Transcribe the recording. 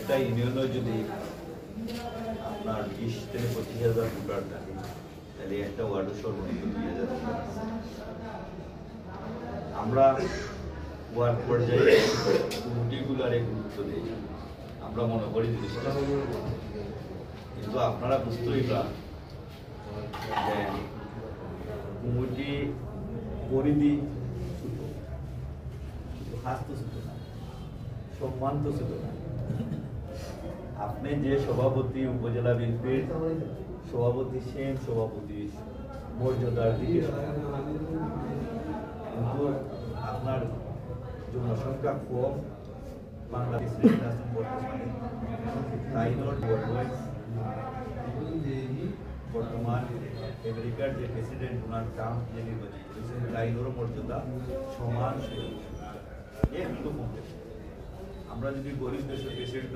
একটা ইউনিয়নে যদি আপনার 20 থেকে 25,000 ভোটার থাকে, তাহলে একটা ওয়ার্ডে সর্বনিম্ন 2,000 ভোটার আছে। আমরা ওয়ার্ড পর্যায়ে কমিটিগুলারে গুরুত্ব দিই, আমরা মনে করি জিনিসটা, কিন্তু আপনারা বুঝতেই পারেন যে কমিটি পরিধি ছোট, হাত তো ছোট না, সম্মান তো ছোট না। আপনি যে সভাপতি, উপজেলা বিএনপির সভাপতি, সেম সভাপতি মর্যাদার দিকে, কিন্তু আপনার জনসংখ্যা কম, বাংলাদেশের বর্তমানে বর্তমান আমেরিকার যে প্রেসিডেন্ট ডোনাল্ড ট্রাম্প যে নির্বাচিত হয়েছেন, তাইনেরও মর্যাদা সমান, একটু কম। আমরা যদি গরিব দেশের প্রেসিডেন্ট